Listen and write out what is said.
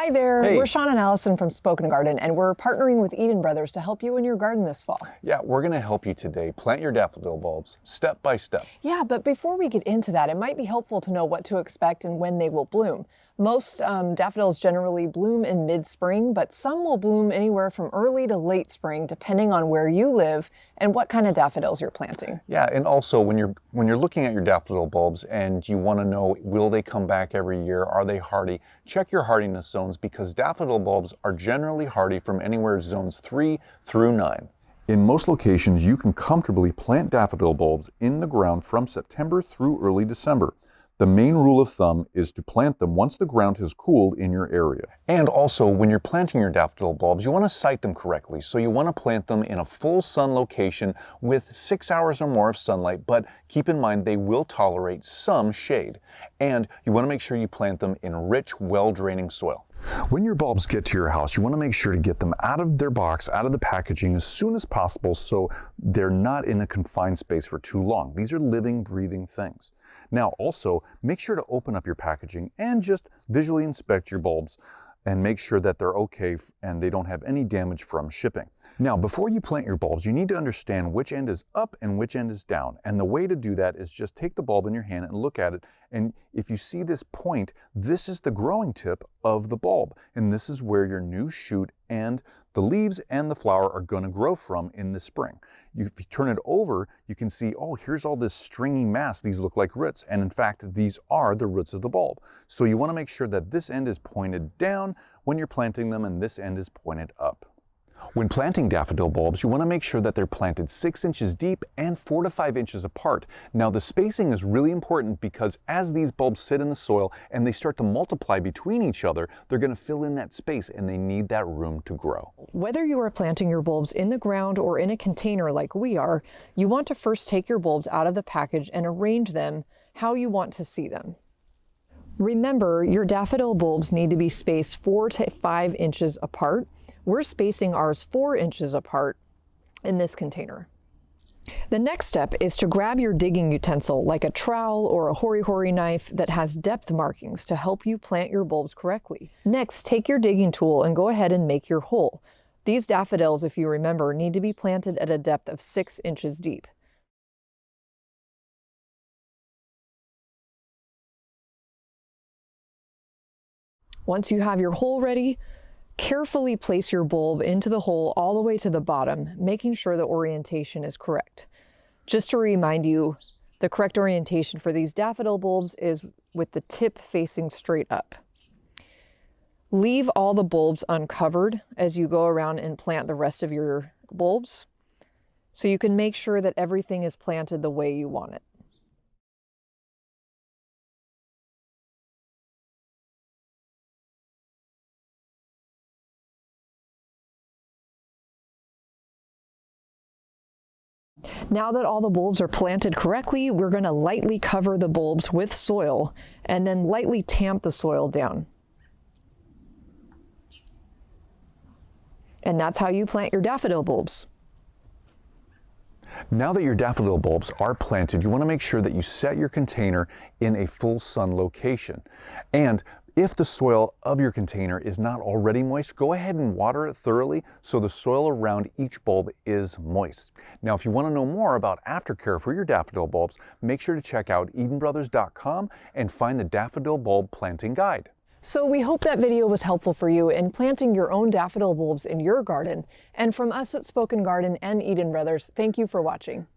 Hi there, Hey. We're Sean and Allison from Spoken Garden, and we're partnering with Eden Brothers to help you in your garden this fall. Yeah, we're going to help you today plant your daffodil bulbs step by step. Yeah, but before we get into that, it might be helpful to know what to expect and when they will bloom. Most daffodils generally bloom in mid-spring, but some will bloom anywhere from early to late spring, depending on where you live and what kind of daffodils you're planting. Yeah, and also when you're looking at your daffodil bulbs and you want to know, will they come back every year? Are they hardy? Check your hardiness zones, because daffodil bulbs are generally hardy from anywhere zones 3 through 9. In most locations, you can comfortably plant daffodil bulbs in the ground from September through early December. The main rule of thumb is to plant them once the ground has cooled in your area. And also, when you're planting your daffodil bulbs, you want to site them correctly. So you want to plant them in a full sun location with 6 hours or more of sunlight, but keep in mind they will tolerate some shade. And you want to make sure you plant them in rich, well-draining soil. When your bulbs get to your house, you want to make sure to get them out of their box, out of the packaging as soon as possible, so they're not in a confined space for too long. These are living, breathing things. Now, also, make sure to open up your packaging and just visually inspect your bulbs and make sure that they're okay and they don't have any damage from shipping. Now, before you plant your bulbs, you need to understand which end is up and which end is down. And the way to do that is just take the bulb in your hand and look at it. And if you see this point, this is the growing tip of the bulb. And this is where your new shoot and the leaves and the flower are going to grow from in the spring. If you turn it over, you can see, oh, here's all this stringy mass. These look like roots. And in fact, these are the roots of the bulb. So you want to make sure that this end is pointed down when you're planting them and this end is pointed up. When planting daffodil bulbs, you want to make sure that they're planted 6 inches deep and 4 to 5 inches apart. Now, the spacing is really important, because as these bulbs sit in the soil and they start to multiply between each other, they're going to fill in that space and they need that room to grow. Whether you are planting your bulbs in the ground or in a container like we are, you want to first take your bulbs out of the package and arrange them how you want to see them. Remember, your daffodil bulbs need to be spaced 4 to 5 inches apart. We're spacing ours 4 inches apart in this container. The next step is to grab your digging utensil, like a trowel or a hori-hori knife that has depth markings to help you plant your bulbs correctly. Next, take your digging tool and go ahead and make your hole. These daffodils, if you remember, need to be planted at a depth of 6 inches deep. Once you have your hole ready, carefully place your bulb into the hole all the way to the bottom, making sure the orientation is correct. Just to remind you, the correct orientation for these daffodil bulbs is with the tip facing straight up. Leave all the bulbs uncovered as you go around and plant the rest of your bulbs, so you can make sure that everything is planted the way you want it. Now that all the bulbs are planted correctly, we're going to lightly cover the bulbs with soil and then lightly tamp the soil down. And that's how you plant your daffodil bulbs. Now that your daffodil bulbs are planted, you want to make sure that you set your container in a full sun location. And if the soil of your container is not already moist, go ahead and water it thoroughly so the soil around each bulb is moist. Now, if you want to know more about Aftercare for your daffodil bulbs, make sure to check out EdenBrothers.com and find the Daffodil Bulb Planting Guide. So we hope that video was helpful for you in planting your own daffodil bulbs in your garden. And from us at Spoken Garden and Eden Brothers, thank you for watching.